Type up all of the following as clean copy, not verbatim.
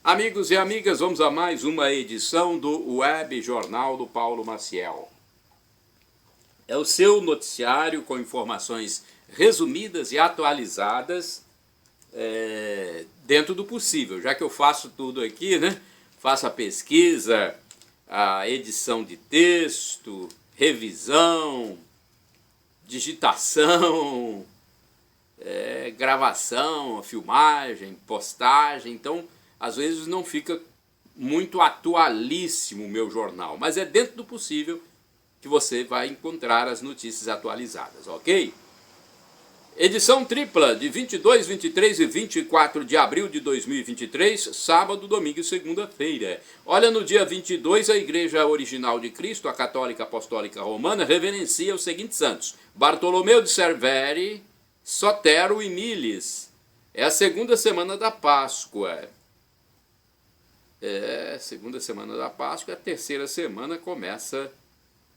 Amigos e amigas, vamos a mais uma edição do Web Jornal do Paulo Maciel. É o seu noticiário com informações resumidas e atualizadas dentro do possível, já que eu faço tudo aqui, né? Faço a pesquisa, a edição de texto, revisão, digitação, gravação, filmagem, postagem. Então, às vezes não fica muito atualíssimo o meu jornal, mas é dentro do possível que você vai encontrar as notícias atualizadas, ok? Edição tripla de 22, 23 e 24 de abril de 2023, sábado, domingo e segunda-feira. Olha, no dia 22, a Igreja Original de Cristo, a Católica Apostólica Romana, reverencia os seguintes santos: Bartolomeu de Cerveri, Sotero e Miles. É a segunda semana da Páscoa. Segunda semana da Páscoa, a terceira semana começa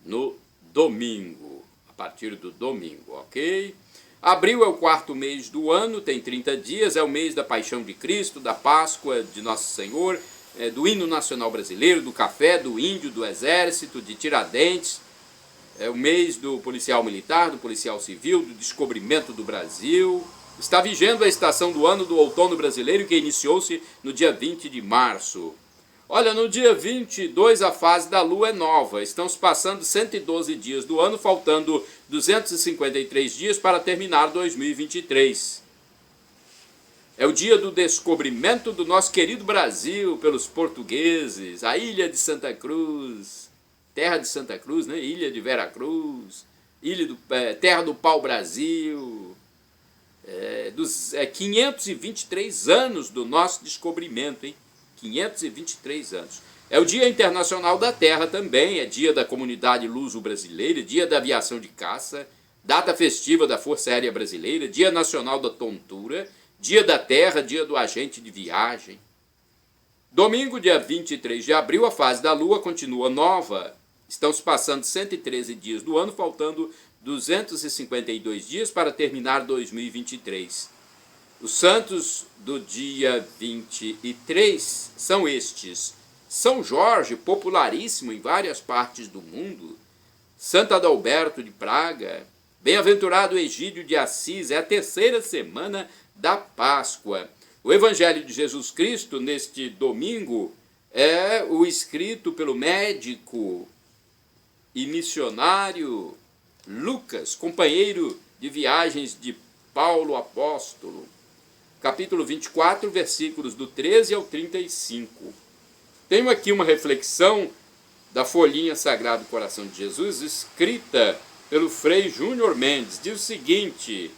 no domingo, a partir do domingo, ok? Abril é o quarto mês do ano, tem 30 dias, é o mês da Paixão de Cristo, da Páscoa de Nosso Senhor, do hino nacional brasileiro, do café, do índio, do exército, de Tiradentes, é o mês do policial militar, do policial civil, do descobrimento do Brasil. Está vigendo a estação do ano do outono brasileiro, que iniciou-se no dia 20 de março. Olha, no dia 22 a fase da lua é nova. Estão se passando 112 dias do ano, faltando 253 dias para terminar 2023. É o dia do descobrimento do nosso querido Brasil pelos portugueses, a ilha de Santa Cruz, terra de Santa Cruz, né? Ilha de Veracruz, terra do pau-brasil. 523 anos do nosso descobrimento, hein? 523 anos. É o Dia Internacional da Terra também, é dia da comunidade luso-brasileira, dia da aviação de caça, data festiva da Força Aérea Brasileira, dia nacional da tontura, dia da terra, dia do agente de viagem. Domingo, dia 23 de abril, a fase da lua continua nova. Estão se passando 113 dias do ano, faltando 252 dias para terminar 2023. Os santos do dia 23 são estes: São Jorge, popularíssimo em várias partes do mundo; Santo Adalberto de Praga; Bem-aventurado Egídio de Assis. É a terceira semana da Páscoa. O Evangelho de Jesus Cristo, neste domingo, é o escrito pelo médico e missionário Lucas, companheiro de viagens de Paulo apóstolo. Capítulo 24, versículos do 13 ao 35. Tenho aqui uma reflexão da folhinha Sagrado Coração de Jesus, escrita pelo Frei Júnior Mendes. Diz o seguinte: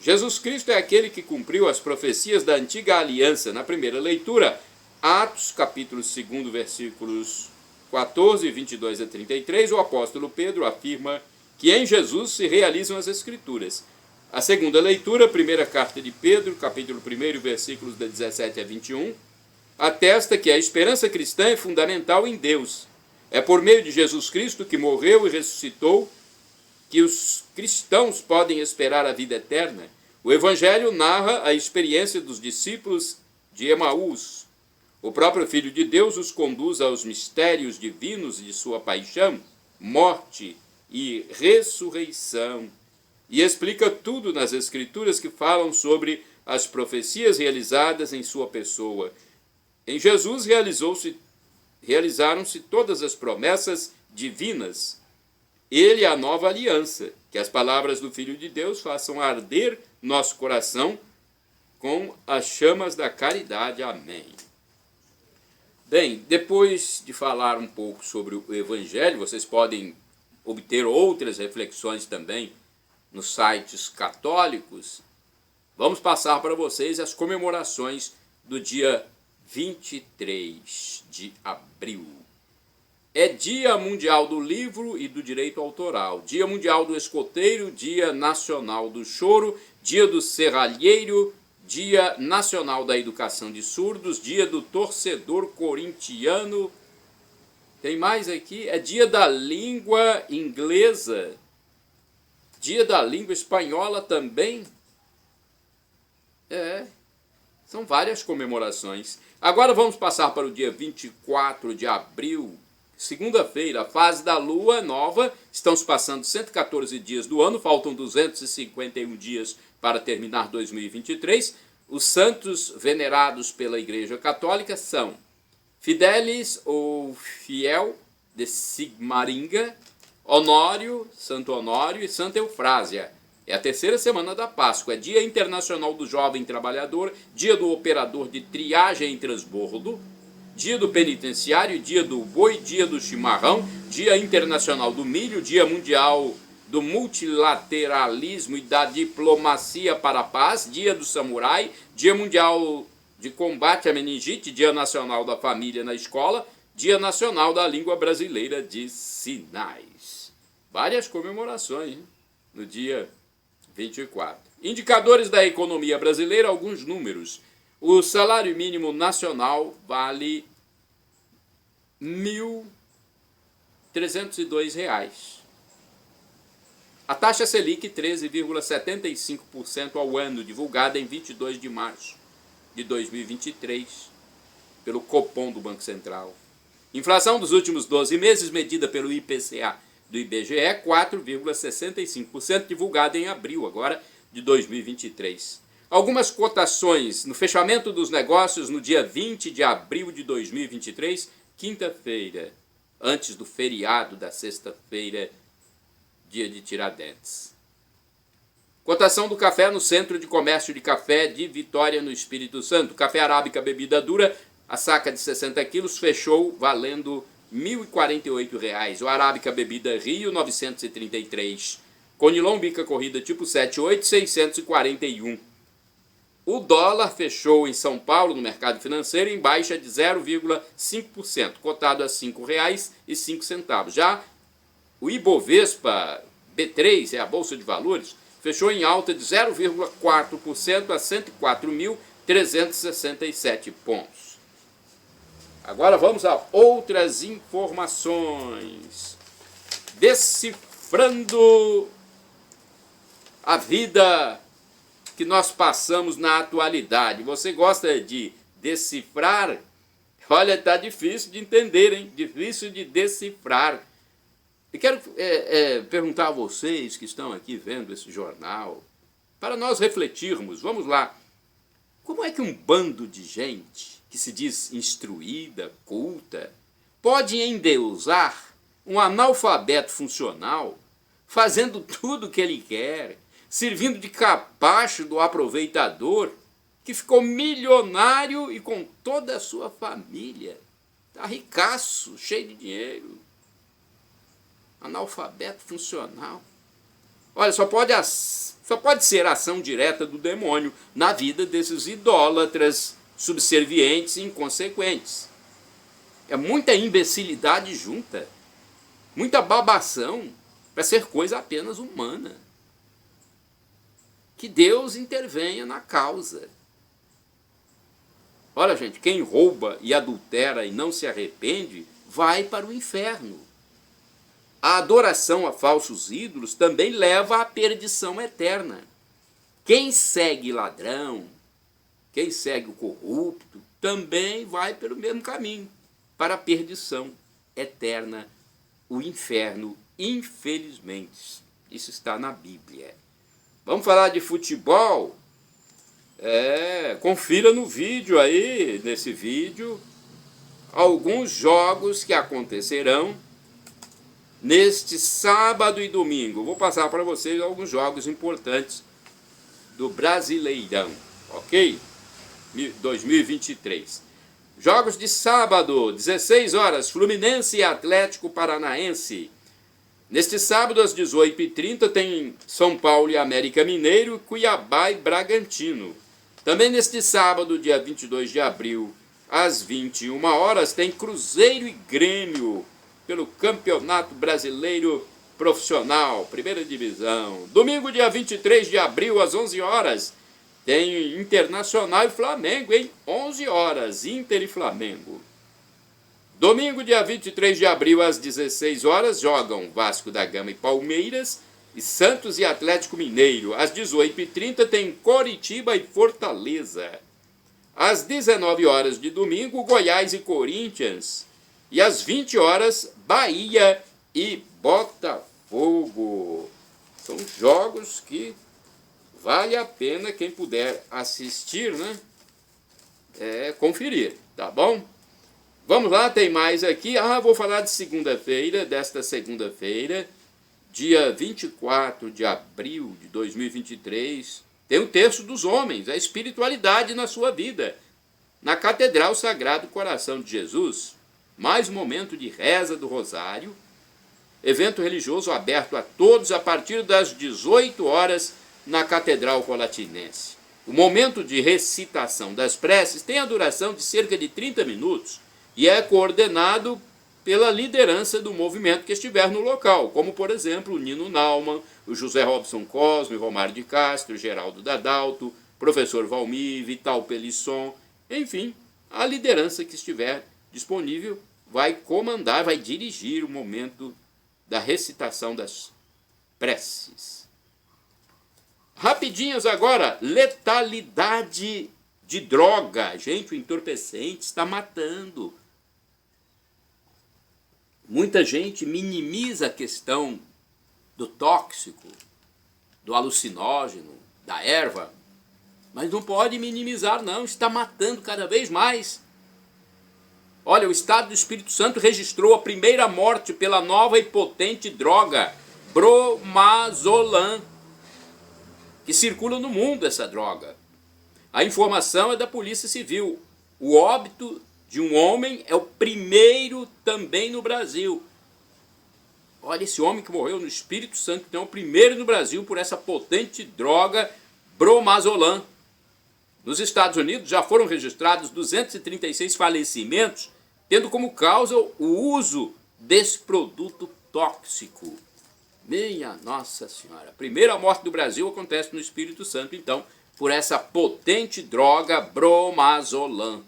Jesus Cristo é aquele que cumpriu as profecias da antiga aliança. Na primeira leitura, Atos, capítulo 2, versículos 14, 22 a 33, o apóstolo Pedro afirma que em Jesus se realizam as Escrituras. A segunda leitura, primeira carta de Pedro, capítulo 1, versículos de 17 a 21, atesta que a esperança cristã é fundamental em Deus. É por meio de Jesus Cristo, que morreu e ressuscitou, que os cristãos podem esperar a vida eterna. O Evangelho narra a experiência dos discípulos de Emaús. O próprio Filho de Deus os conduz aos mistérios divinos de sua paixão, morte e ressurreição, e explica tudo nas Escrituras que falam sobre as profecias realizadas em sua pessoa. Em Jesus realizaram-se todas as promessas divinas. Ele é a nova aliança. Que as palavras do Filho de Deus façam arder nosso coração com as chamas da caridade. Amém. Bem, depois de falar um pouco sobre o Evangelho, vocês podem obter outras reflexões também nos sites católicos. Vamos passar para vocês as comemorações do dia 23 de abril. É Dia Mundial do Livro e do Direito Autoral, Dia Mundial do Escoteiro, Dia Nacional do Choro, Dia do Serralheiro, Dia Nacional da Educação de Surdos, Dia do Torcedor Corintiano. Tem mais aqui, é Dia da Língua Inglesa, Dia da Língua Espanhola também. São várias comemorações. Agora vamos passar para o dia 24 de abril, segunda-feira, a fase da lua nova. Estão se passando 114 dias do ano, faltam 251 dias para terminar 2023. Os santos venerados pela Igreja Católica são Fidelis, ou Fiel, de Sigmaringa, Honório, Santo Honório e Santa Eufrásia. É a terceira semana da Páscoa, é Dia Internacional do Jovem Trabalhador, Dia do Operador de Triagem e Transbordo, Dia do Penitenciário, Dia do Boi, Dia do Chimarrão, Dia Internacional do Milho, Dia Mundial do Multilateralismo e da Diplomacia para a Paz, Dia do Samurai, Dia Mundial de Combate à Meningite, Dia Nacional da Família na Escola, Dia Nacional da Língua Brasileira de Sinais. Várias comemorações, hein? No dia 24. Indicadores da economia brasileira, alguns números. O salário mínimo nacional vale R$ 1.302. A taxa Selic 13,75% ao ano, divulgada em 22 de março de 2023 pelo Copom do Banco Central. Inflação dos últimos 12 meses, medida pelo IPCA do IBGE, 4,65%, divulgada em abril agora de 2023. Algumas cotações no fechamento dos negócios no dia 20 de abril de 2023, quinta-feira, antes do feriado da sexta-feira, dia de Tiradentes. Cotação do café no Centro de Comércio de Café de Vitória, no Espírito Santo. Café arábica bebida dura, a saca de 60 quilos, fechou valendo R$ 1.048. O arábica bebida Rio, 933. Conilon bica corrida tipo 78, 641. O dólar fechou em São Paulo, no mercado financeiro, em baixa de 0,5%, cotado a R$ 5,05. Já o Ibovespa B3, é a Bolsa de Valores, fechou em alta de 0,4% a 104.367 pontos. Agora vamos a outras informações. Decifrando a vida que nós passamos na atualidade. Você gosta de decifrar? Olha, está difícil de entender, hein? Difícil de decifrar. Eu quero perguntar a vocês que estão aqui vendo esse jornal, para nós refletirmos, vamos lá. Como é que um bando de gente que se diz instruída, culta, pode endeusar um analfabeto funcional, fazendo tudo o que ele quer, servindo de capacho do aproveitador, que ficou milionário e com toda a sua família? Está ricaço, cheio de dinheiro. Analfabeto funcional. Olha, só pode ser ação direta do demônio na vida desses idólatras, subservientes e inconsequentes. É muita imbecilidade junta, muita babação para ser coisa apenas humana. Que Deus intervenha na causa. Olha, gente, quem rouba e adultera e não se arrepende, vai para o inferno. A adoração a falsos ídolos também leva à perdição eterna. Quem segue ladrão, quem segue o corrupto, também vai pelo mesmo caminho, para a perdição eterna, o inferno, infelizmente. Isso está na Bíblia. Vamos falar de futebol? Confira no vídeo aí, nesse vídeo, alguns jogos que acontecerão neste sábado e domingo. Vou passar para vocês alguns jogos importantes do Brasileirão, ok? 2023. Jogos de sábado, 16 horas, Fluminense e Atlético Paranaense. Neste sábado, às 18h30, tem São Paulo e América Mineiro, Cuiabá e Bragantino. Também neste sábado, dia 22 de abril, às 21 horas, tem Cruzeiro e Grêmio, pelo Campeonato Brasileiro Profissional, Primeira Divisão. Domingo, dia 23 de abril, às 11 horas, tem Internacional e Flamengo, hein? 11 horas, Inter e Flamengo. Domingo, dia 23 de abril, às 16 horas, jogam Vasco da Gama e Palmeiras, e Santos e Atlético Mineiro. Às 18h30 tem Coritiba e Fortaleza. Às 19 horas de domingo, Goiás e Corinthians. E às 20 horas, Bahia e Botafogo. São jogos que vale a pena quem puder assistir, né? Conferir, tá bom? Vamos lá, tem mais aqui. Vou falar de segunda-feira, desta segunda-feira, dia 24 de abril de 2023. Tem o Terço dos Homens, a espiritualidade na sua vida. Na Catedral Sagrado Coração de Jesus, mais um momento de reza do Rosário, evento religioso aberto a todos a partir das 18 horas na Catedral Colatinense. O momento de recitação das preces tem a duração de cerca de 30 minutos e é coordenado pela liderança do movimento que estiver no local, como, por exemplo, o Nino Naumann, o José Robson Cosme, Romário de Castro, Geraldo Dadalto, professor Valmir, Vital Pelisson, enfim, a liderança que estiver disponível vai comandar, vai dirigir o momento da recitação das preces. Rapidinhas agora, letalidade de droga. Gente, o entorpecente está matando. Muita gente minimiza a questão do tóxico, do alucinógeno, da erva, mas não pode minimizar não, está matando cada vez mais. Olha, o Estado do Espírito Santo registrou a primeira morte pela nova e potente droga, Bromazolam, que circula no mundo essa droga. A informação é da Polícia Civil. O óbito de um homem é o primeiro também no Brasil. Olha, esse homem que morreu no Espírito Santo, então, é o primeiro no Brasil por essa potente droga Bromazolam. Nos Estados Unidos já foram registrados 236 falecimentos, tendo como causa o uso desse produto tóxico. Minha Nossa Senhora. A primeira morte do Brasil acontece no Espírito Santo, então, por essa potente droga Bromazolam.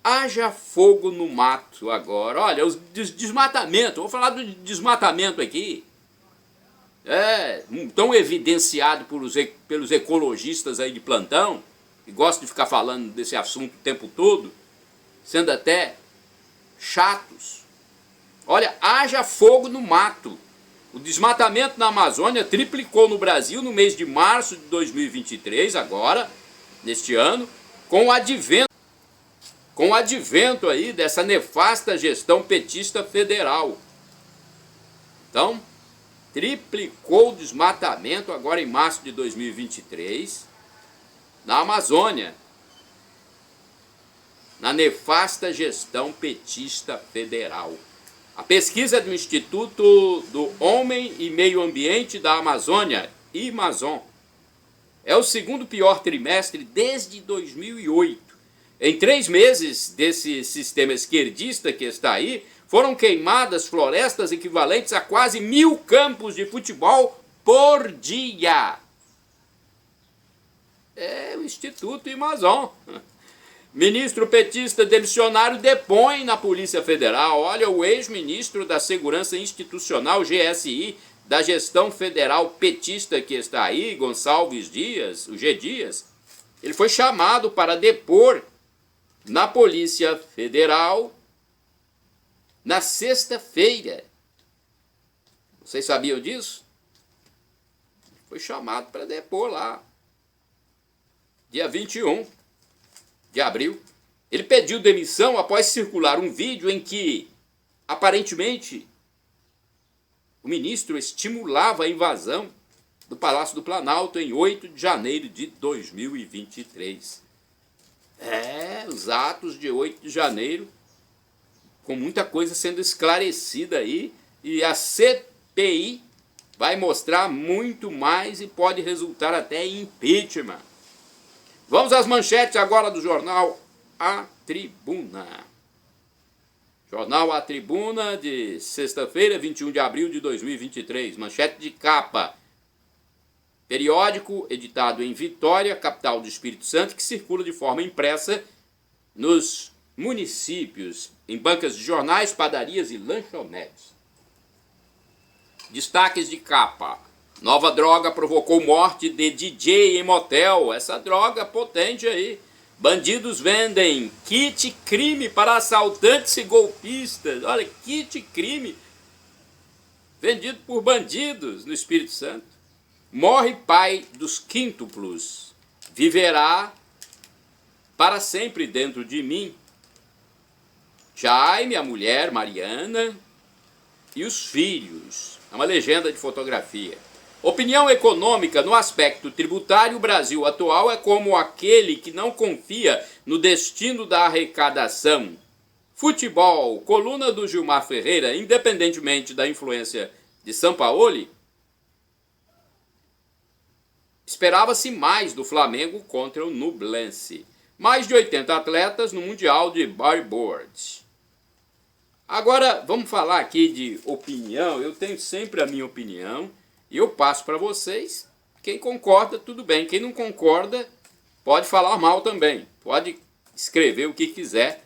Haja fogo no mato agora. Olha, os desmatamento, vou falar do desmatamento aqui. Tão evidenciado pelos ecologistas aí de plantão, que gostam de ficar falando desse assunto o tempo todo, sendo até chatos. Olha, haja fogo no mato. O desmatamento na Amazônia triplicou no Brasil no mês de março de 2023, agora, neste ano, com o advento aí dessa nefasta gestão petista federal. Então, triplicou o desmatamento agora em março de 2023 na Amazônia, na nefasta gestão petista federal. A pesquisa do Instituto do Homem e Meio Ambiente da Amazônia, IMAZON, é o segundo pior trimestre desde 2008. Em 3 meses desse sistema esquerdista que está aí, foram queimadas florestas equivalentes a quase 1.000 campos de futebol por dia. É o Instituto IMAZON. Ministro petista demissionário depõe na Polícia Federal. Olha, o ex-ministro da Segurança Institucional, GSI, da gestão federal petista que está aí, Gonçalves Dias, o G. Dias, ele foi chamado para depor na Polícia Federal na sexta-feira. Vocês sabiam disso? Foi chamado para depor lá, dia 21 de abril. Ele pediu demissão após circular um vídeo em que, aparentemente, o ministro estimulava a invasão do Palácio do Planalto em 8 de janeiro de 2023. Os atos de 8 de janeiro, com muita coisa sendo esclarecida aí, e a CPI vai mostrar muito mais e pode resultar até em impeachment. Vamos às manchetes agora do jornal A Tribuna. Jornal A Tribuna de sexta-feira, 21 de abril de 2023. Manchete de capa. Periódico editado em Vitória, capital do Espírito Santo, que circula de forma impressa nos municípios, em bancas de jornais, padarias e lanchonetes. Destaques de capa. Nova droga provocou morte de DJ em motel. Essa droga potente aí. Bandidos vendem kit crime para assaltantes e golpistas. Olha, kit crime vendido por bandidos no Espírito Santo. Morre pai dos quíntuplos. Viverá para sempre dentro de mim. Jaime, a mulher, Mariana e os filhos. É uma legenda de fotografia. Opinião econômica: no aspecto tributário, o Brasil atual é como aquele que não confia no destino da arrecadação. Futebol, coluna do Gilmar Ferreira: independentemente da influência de Sampaoli, esperava-se mais do Flamengo contra o Nublense. Mais de 80 atletas no Mundial de Bodyboard. Agora, vamos falar aqui de opinião. Eu tenho sempre a minha opinião e eu passo para vocês. Quem concorda, tudo bem. Quem não concorda, pode falar mal também. Pode escrever o que quiser,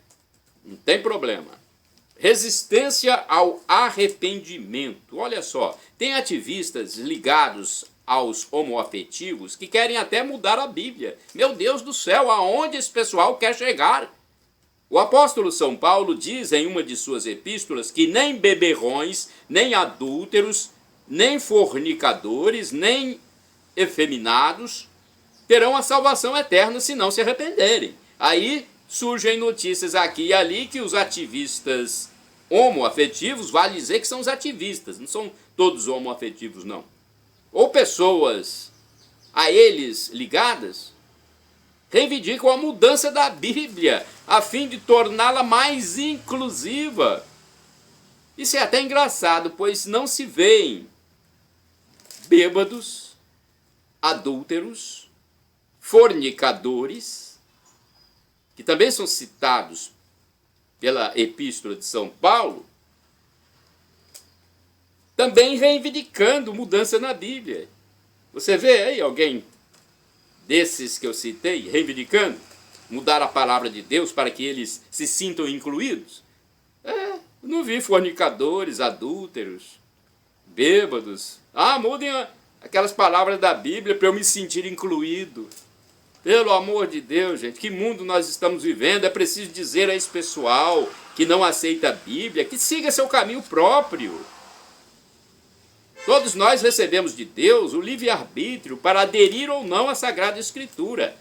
não tem problema. Resistência ao arrependimento. Olha só, tem ativistas ligados aos homoafetivos que querem até mudar a Bíblia. Meu Deus do céu, aonde esse pessoal quer chegar? O apóstolo São Paulo diz em uma de suas epístolas que nem beberrões, nem adúlteros, nem fornicadores, nem efeminados terão a salvação eterna se não se arrependerem. Aí surgem notícias aqui e ali que os ativistas homoafetivos, vale dizer que são os ativistas, não são todos homoafetivos não, ou pessoas a eles ligadas, reivindicam a mudança da Bíblia a fim de torná-la mais inclusiva. Isso é até engraçado, pois não se veem bêbados, adúlteros, fornicadores, que também são citados pela Epístola de São Paulo, também reivindicando mudança na Bíblia. Você vê aí alguém desses que eu citei reivindicando mudar a palavra de Deus para que eles se sintam incluídos? Não vi fornicadores, adúlteros, bêbados. Mudem aquelas palavras da Bíblia para eu me sentir incluído. Pelo amor de Deus, gente, que mundo nós estamos vivendo? É preciso dizer a esse pessoal que não aceita a Bíblia que siga seu caminho próprio. Todos nós recebemos de Deus o livre-arbítrio para aderir ou não à Sagrada Escritura.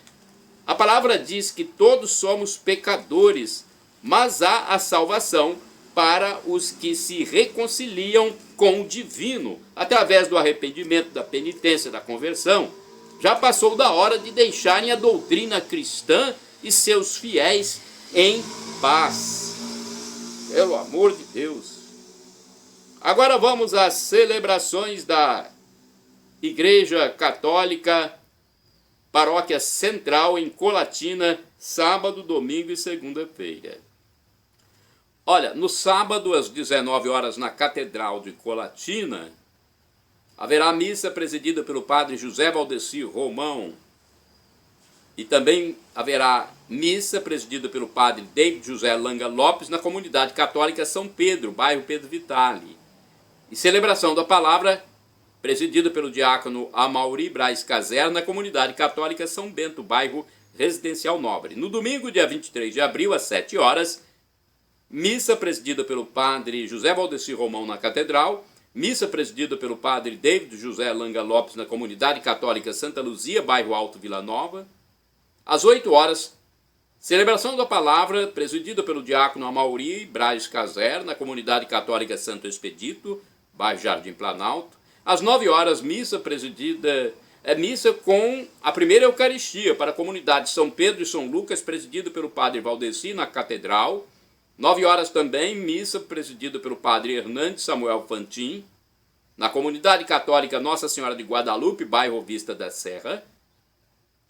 A palavra diz que todos somos pecadores, mas há a salvação para os que se reconciliam com o divino, através do arrependimento, da penitência, da conversão. Já passou da hora de deixarem a doutrina cristã e seus fiéis em paz. Pelo amor de Deus. Agora vamos às celebrações da Igreja Católica, Paróquia Central em Colatina, sábado, domingo e segunda-feira. Olha, no sábado, às 19 horas, na Catedral de Colatina, haverá missa presidida pelo padre José Valdeci Romão. E também haverá missa presidida pelo padre David José Langa Lopes na comunidade católica São Pedro, bairro Pedro Vitale. E celebração da palavra presidida pelo diácono Amauri Braz Caser na comunidade católica São Bento, bairro Residencial Nobre. No domingo, dia 23 de abril, às 7 horas, missa presidida pelo padre José Valdeci Romão na Catedral, missa presidida pelo padre David José Langa Lopes na comunidade católica Santa Luzia, bairro Alto Vila Nova. Às 8 horas, celebração da palavra presidida pelo diácono Amauri Braz Caser na comunidade católica Santo Expedito, bairro Jardim Planalto. Às 9 horas, missa com a primeira Eucaristia para a comunidade São Pedro e São Lucas, presidida pelo padre Valdeci na Catedral. 9 horas também, missa presidida pelo padre Hernandes Samuel Fantin, na comunidade católica Nossa Senhora de Guadalupe, bairro Vista da Serra.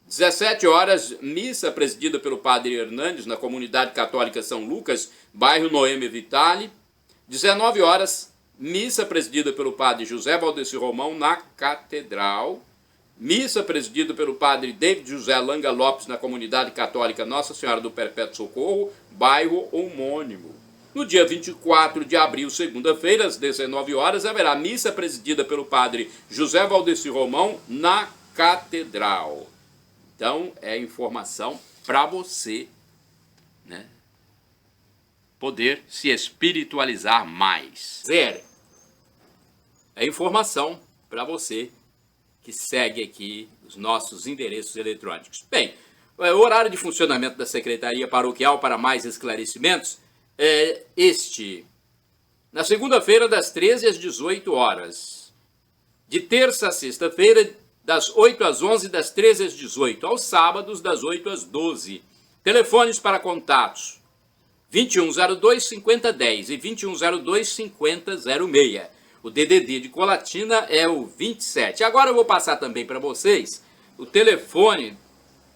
17 horas, missa presidida pelo padre Hernandes, na comunidade católica São Lucas, bairro Noemi Vitale. 19 horas, missa presidida pelo padre José Valdeci Romão, na Catedral. Missa presidida pelo padre David José Langa Lopes, na comunidade católica Nossa Senhora do Perpétuo Socorro, bairro homônimo. No dia 24 de abril, segunda-feira, às 19 horas, haverá missa presidida pelo padre José Valdeci Romão na Catedral. Então, é informação para você, né, poder se espiritualizar mais. Zero. É informação para você que segue aqui os nossos endereços eletrônicos. Bem, o horário de funcionamento da Secretaria Paroquial para mais esclarecimentos é este. Na segunda-feira, das 13 às 18 horas. De terça a sexta-feira, das 8 às 11, das 13 às 18. Aos sábados, das 8 às 12. Telefones para contatos: 2102-5010 e 2102-5006. O DDD de Colatina é o 27. Agora eu vou passar também para vocês o telefone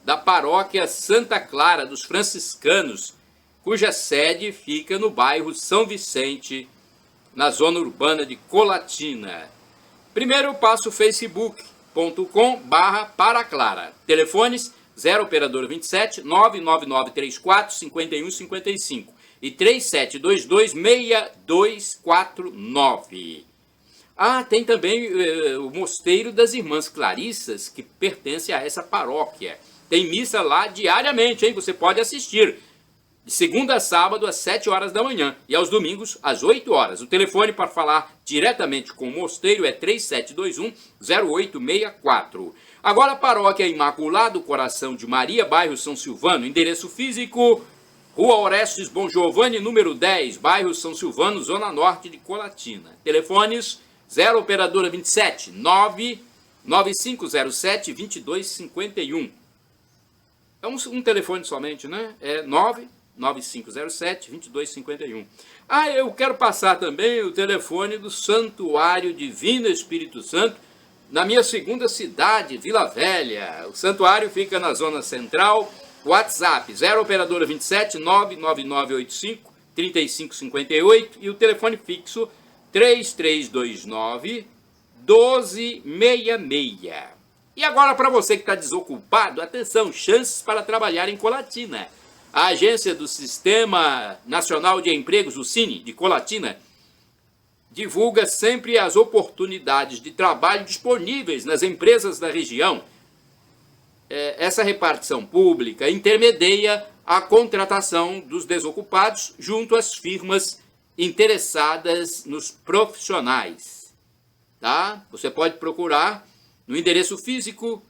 da paróquia Santa Clara dos Franciscanos, cuja sede fica no bairro São Vicente, na zona urbana de Colatina. Primeiro eu passo o facebook.com/Paraclara. Telefones 0 operador 27 99934 5155 e 3722-6249. Tem também o Mosteiro das Irmãs Clarissas, que pertence a essa paróquia. Tem missa lá diariamente, hein? Você pode assistir. De segunda a sábado, às 7 horas da manhã. E aos domingos, às 8 horas. O telefone para falar diretamente com o mosteiro é 3721-0864. Agora, a paróquia Imaculado Coração de Maria, bairro São Silvano. Endereço físico: Rua Orestes Bom Giovanni, número 10, bairro São Silvano, zona norte de Colatina. Telefones 0 operadora 27 99507 2251. É um telefone somente, né? É 99507 2251. Eu quero passar também o telefone do Santuário Divino Espírito Santo, na minha segunda cidade, Vila Velha. O santuário fica na zona central. WhatsApp 0 operadora 27 99985 3558 e o telefone fixo 3329 1266. E agora, para você que está desocupado, atenção, chances para trabalhar em Colatina. A agência do Sistema Nacional de Empregos, o SINE, de Colatina, divulga sempre as oportunidades de trabalho disponíveis nas empresas da região. Essa repartição pública intermedia a contratação dos desocupados junto às firmas interessadas nos profissionais. Tá? Você pode procurar no endereço físico,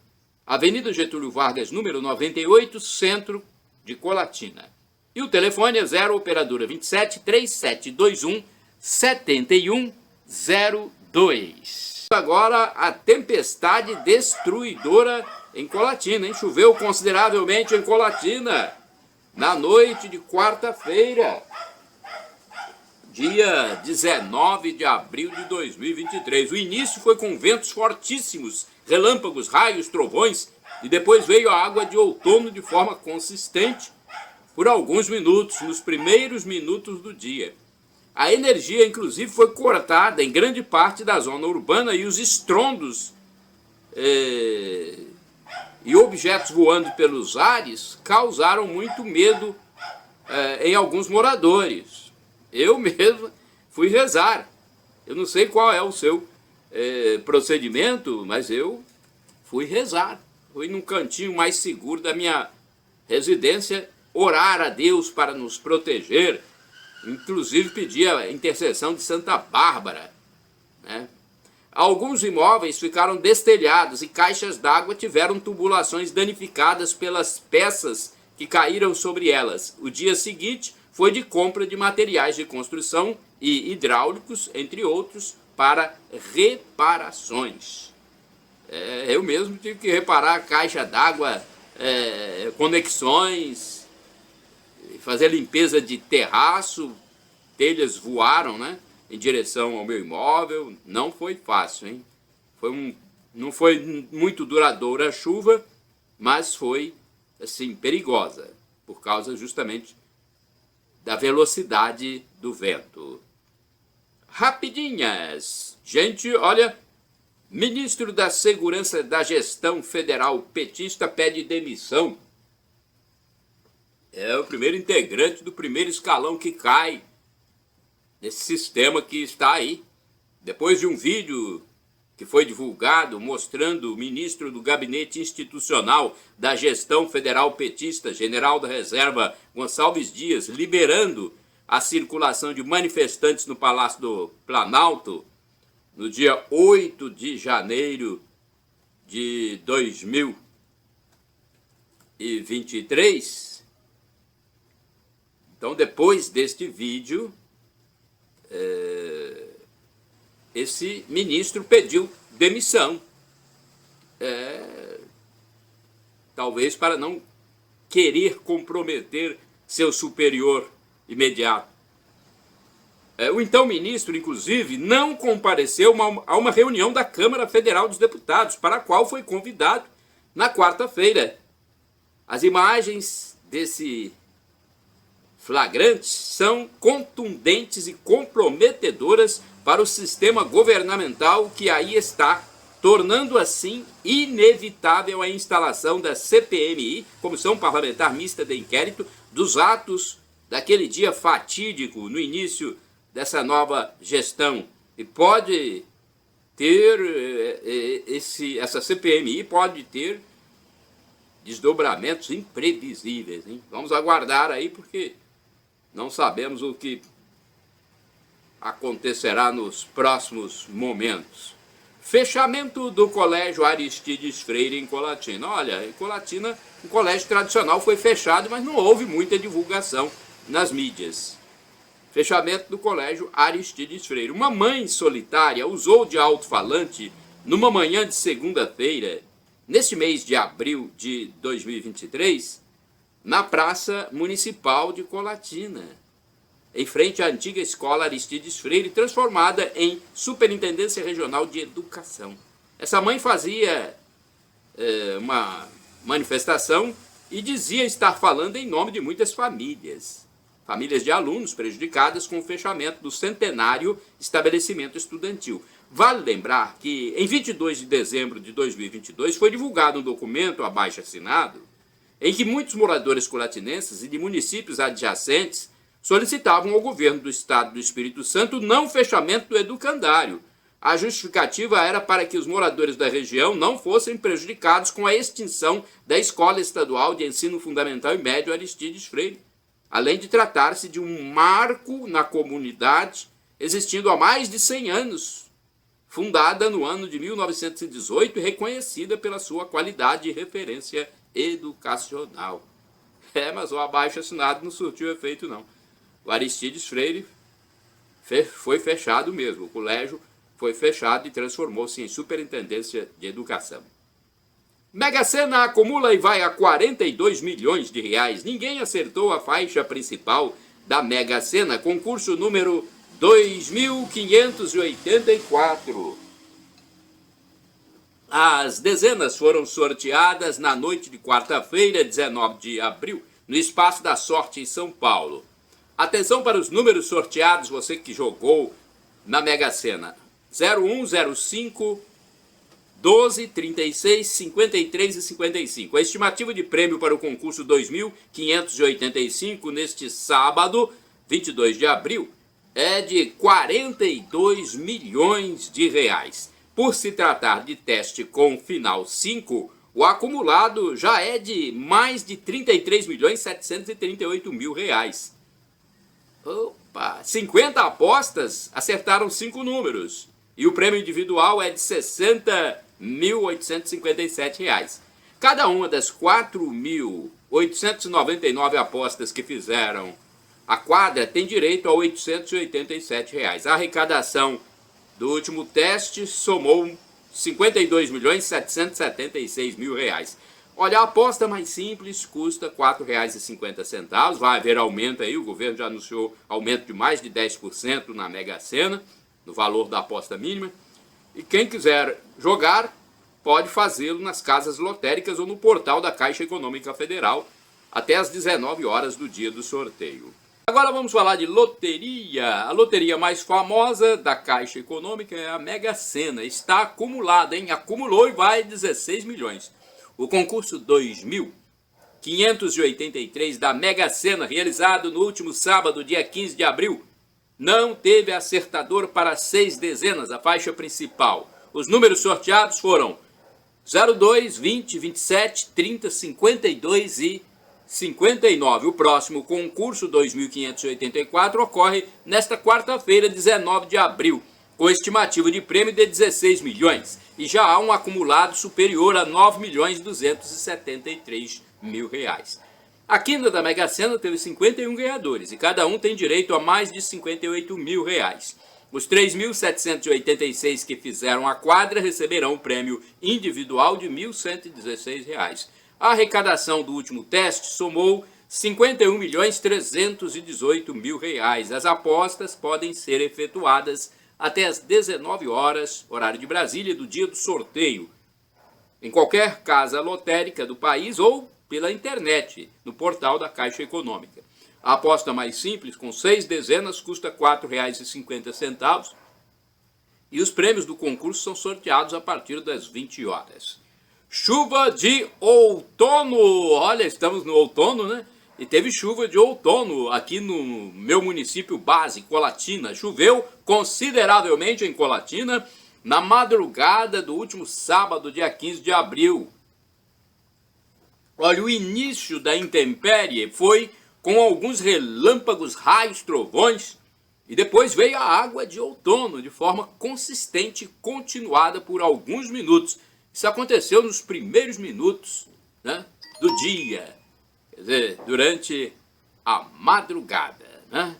Avenida Getúlio Vargas, número 98, centro de Colatina. E o telefone é 0 operadora 27 3721 7102. Agora a tempestade destruidora em Colatina, hein? Choveu consideravelmente em Colatina na noite de quarta-feira, dia 19 de abril de 2023. O início foi com ventos fortíssimos, relâmpagos, raios, trovões, e depois veio a água de outono de forma consistente por alguns minutos, nos primeiros minutos do dia. A energia, inclusive, foi cortada em grande parte da zona urbana e os estrondos e objetos voando pelos ares causaram muito medo em alguns moradores. Eu mesmo fui rezar. Eu não sei qual é o seu procedimento, mas eu fui rezar. Fui num cantinho mais seguro da minha residência, orar a Deus para nos proteger. Inclusive pedi a intercessão de Santa Bárbara, né? Alguns imóveis ficaram destelhados e caixas d'água tiveram tubulações danificadas pelas peças que caíram sobre elas. O dia seguinte foi de compra de materiais de construção e hidráulicos, entre outros, para reparações. Eu mesmo tive que reparar a caixa d'água, conexões, fazer limpeza de terraço, telhas voaram, né, em direção ao meu imóvel. Não foi fácil, hein? Não foi muito duradoura a chuva, mas foi, assim, perigosa, por causa justamente da velocidade do vento. Rapidinhas. Gente, olha, ministro da Segurança da Gestão Federal petista pede demissão. É o primeiro integrante do primeiro escalão que cai Esse sistema que está aí. Depois de um vídeo que foi divulgado mostrando o ministro do Gabinete Institucional da Gestão Federal Petista, general da Reserva Gonçalves Dias, liberando a circulação de manifestantes no Palácio do Planalto no dia 8 de janeiro de 2023. Então, depois deste vídeo, esse ministro pediu demissão, talvez para não querer comprometer seu superior imediato. O então ministro, inclusive, não compareceu a uma reunião da Câmara Federal dos Deputados, para a qual foi convidado na quarta-feira. As imagens desse flagrante são contundentes e comprometedoras para o sistema governamental que aí está, tornando assim inevitável a instalação da CPMI, Comissão Parlamentar Mista de Inquérito, dos atos daquele dia fatídico no início dessa nova gestão. E pode ter, essa CPMI pode ter desdobramentos imprevisíveis, hein? Vamos aguardar aí, porque não sabemos o que acontecerá nos próximos momentos. Fechamento do Colégio Aristides Freire em Colatina. Olha, em Colatina, o colégio tradicional foi fechado, mas não houve muita divulgação nas mídias. Fechamento do Colégio Aristides Freire. Uma mãe solitária usou de alto-falante numa manhã de segunda-feira, neste mês de abril de 2023, na Praça Municipal de Colatina, em frente à antiga escola Aristides Freire, transformada em Superintendência Regional de Educação. Essa mãe fazia uma manifestação e dizia estar falando em nome de muitas famílias de alunos prejudicadas com o fechamento do centenário estabelecimento estudantil. Vale lembrar que em 22 de dezembro de 2022 foi divulgado um documento abaixo-assinado em que muitos moradores colatinenses e de municípios adjacentes solicitavam ao governo do Estado do Espírito Santo não fechamento do educandário. A justificativa era para que os moradores da região não fossem prejudicados com a extinção da Escola Estadual de Ensino Fundamental e Médio Aristides Freire, além de tratar-se de um marco na comunidade existindo há mais de 100 anos, fundada no ano de 1918 e reconhecida pela sua qualidade e referência educacional. Mas o abaixo-assinado não surtiu efeito, não. O Aristides Freire foi fechado mesmo. O colégio foi fechado e transformou-se em Superintendência de Educação. Mega Sena acumula e vai a 42 milhões de reais. Ninguém acertou a faixa principal da Mega Sena, concurso número 2584. As dezenas foram sorteadas na noite de quarta-feira, 19 de abril, no Espaço da Sorte em São Paulo. Atenção para os números sorteados, você que jogou na Mega Sena. 01, 05, 12, 36, 53 e 55. A estimativa de prêmio para o concurso 2585 neste sábado, 22 de abril, é de 42 milhões de reais. Por se tratar de teste com final 5, o acumulado já é de mais de 33 milhões 738 mil reais. Opa! 50 apostas acertaram 5 números. E o prêmio individual é de R$ 60.857. Cada uma das 4.899 apostas que fizeram a quadra tem direito a R$ 887. A arrecadação do último teste somou R$ 52.776 mil. Olha, a aposta mais simples custa R$ 4,50. Vai haver aumento aí, o governo já anunciou aumento de mais de 10% na Mega Sena, no valor da aposta mínima. E quem quiser jogar pode fazê-lo nas casas lotéricas ou no portal da Caixa Econômica Federal até às 19 horas do dia do sorteio. Agora vamos falar de loteria. A loteria mais famosa da Caixa Econômica é a Mega Sena. Está acumulada, hein? Acumulou e vai 16 milhões. O concurso 2583 da Mega Sena, realizado no último sábado, dia 15 de abril, não teve acertador para 6 dezenas, a faixa principal. Os números sorteados foram 02, 20, 27, 30, 52 e 59. O próximo concurso, 2.584, ocorre nesta quarta-feira, 19 de abril, com estimativa de prêmio de 16 milhões. E já há um acumulado superior a 9.273.000 reais. A quina da Mega Sena teve 51 ganhadores e cada um tem direito a mais de 58 mil reais. Os 3.786 que fizeram a quadra receberão o prêmio individual de R$ 1.116. A arrecadação do último teste somou R$ 51.318.000 reais. As apostas podem ser efetuadas até às 19 horas, horário de Brasília, do dia do sorteio, em qualquer casa lotérica do país ou pela internet, no portal da Caixa Econômica. A aposta mais simples, com 6 dezenas, custa R$ 4,50 e os prêmios do concurso são sorteados a partir das 20 horas. Chuva de outono! Olha, estamos no outono, né? E teve chuva de outono aqui no meu município base, Colatina. Choveu consideravelmente em Colatina na madrugada do último sábado, dia 15 de abril. Olha, o início da intempérie foi com alguns relâmpagos, raios, trovões, e depois veio a água de outono de forma consistente e continuada por alguns minutos. Isso aconteceu nos primeiros minutos, né, do dia, quer dizer, durante a madrugada, né?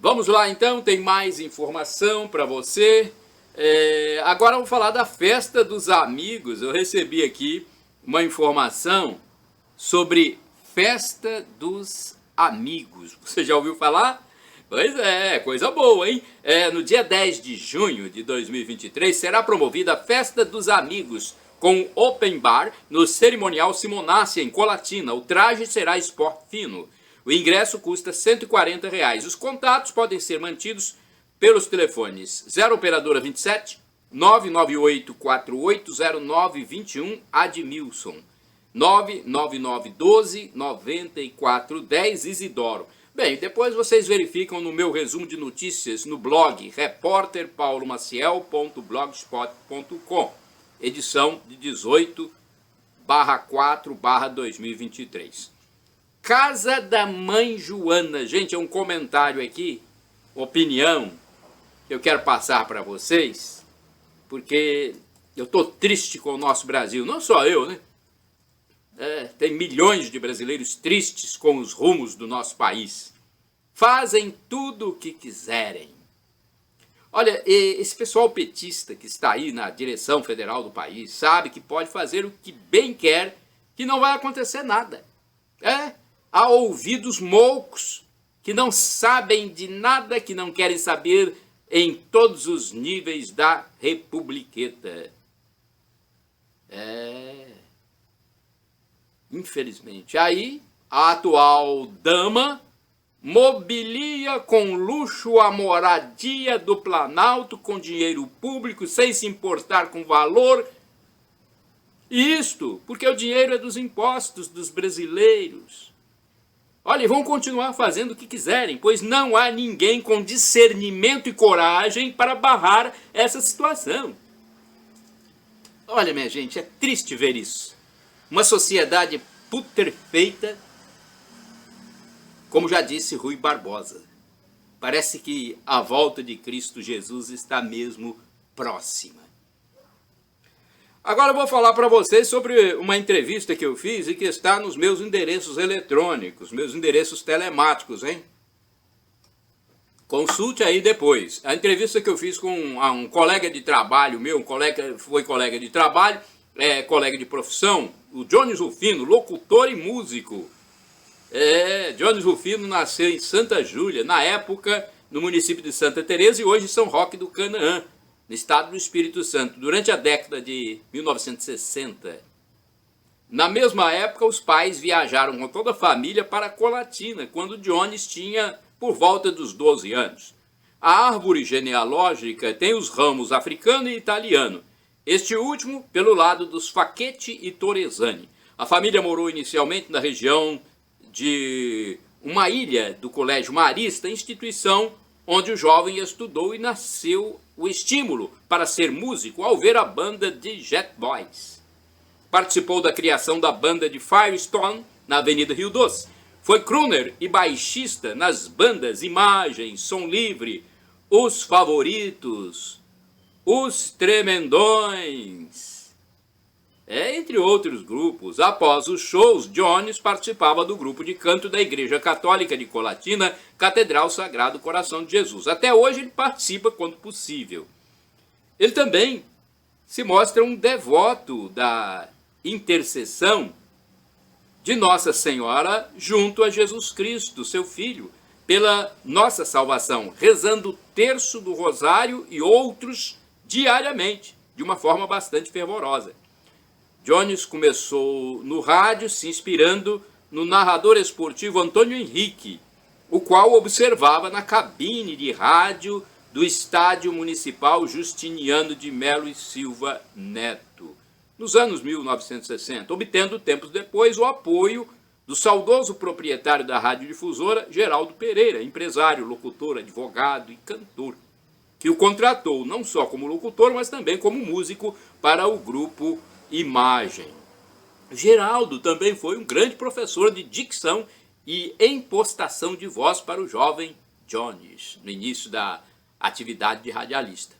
Vamos lá então, tem mais informação para você. Agora eu vou falar da festa dos amigos. Eu recebi aqui uma informação sobre festa dos amigos. Você já ouviu falar? Pois é, coisa boa, hein? No dia 10 de junho de 2023 será promovida a Festa dos Amigos com Open Bar no Cerimonial Simonácia, em Colatina. O traje será esporte fino. O ingresso custa R$ 140. Os contatos podem ser mantidos pelos telefones 0 Operadora 27 998480921 Admilson, 99912-9410 Isidoro. Bem, depois vocês verificam no meu resumo de notícias no blog repórterpaulomaciel.blogspot.com, edição de 18/4/2023. Casa da Mãe Joana. Gente, é um comentário aqui, opinião, que eu quero passar para vocês, porque eu estou triste com o nosso Brasil. Não só eu, né? Tem milhões de brasileiros tristes com os rumos do nosso país. Fazem tudo o que quiserem. Olha, esse pessoal petista que está aí na direção federal do país sabe que pode fazer o que bem quer, que não vai acontecer nada. Há ouvidos moucos que não sabem de nada, que não querem saber em todos os níveis da republiqueta. Infelizmente. Aí, a atual dama mobilia com luxo a moradia do Planalto com dinheiro público, sem se importar com valor. Isto porque o dinheiro é dos impostos dos brasileiros. Olha, vão continuar fazendo o que quiserem, pois não há ninguém com discernimento e coragem para barrar essa situação. Olha, minha gente, é triste ver isso. Uma sociedade putrefeita, como já disse Rui Barbosa. Parece que a volta de Cristo Jesus está mesmo próxima. Agora eu vou falar para vocês sobre uma entrevista que eu fiz e que está nos meus endereços eletrônicos, meus endereços telemáticos, hein? Consulte aí depois. A entrevista que eu fiz com um colega de trabalho meu, foi colega de trabalho, colega de profissão, o Jones Rufino, locutor e músico. Jones Rufino nasceu em Santa Júlia, na época no município de Santa Teresa, e hoje em São Roque do Canaã, no estado do Espírito Santo, durante a década de 1960. Na mesma época, os pais viajaram com toda a família para Colatina, quando Jones tinha por volta dos 12 anos. A árvore genealógica tem os ramos africano e italiano, este último pelo lado dos Facchetti e Torresani. A família morou inicialmente na região de uma ilha do Colégio Marista, instituição onde o jovem estudou e nasceu o estímulo para ser músico ao ver a banda de Jet Boys. Participou da criação da banda de Firestone na Avenida Rio Doce. Foi crooner e baixista nas bandas Imagem, Som Livre, Os Favoritos, Os Tremendões, entre outros grupos. Após os shows, Jones participava do grupo de canto da Igreja Católica de Colatina, Catedral Sagrado Coração de Jesus. Até hoje ele participa quando possível. Ele também se mostra um devoto da intercessão de Nossa Senhora junto a Jesus Cristo, seu Filho, pela nossa salvação, rezando o terço do rosário e outros diariamente, de uma forma bastante fervorosa. Jones começou no rádio se inspirando no narrador esportivo Antônio Henrique, o qual observava na cabine de rádio do Estádio Municipal Justiniano de Melo e Silva Neto, nos anos 1960, obtendo tempos depois o apoio do saudoso proprietário da radiodifusora, Geraldo Pereira, empresário, locutor, advogado e cantor, que o contratou não só como locutor, mas também como músico para o grupo Imagem. Geraldo também foi um grande professor de dicção e impostação de voz para o jovem Jones, no início da atividade de radialista.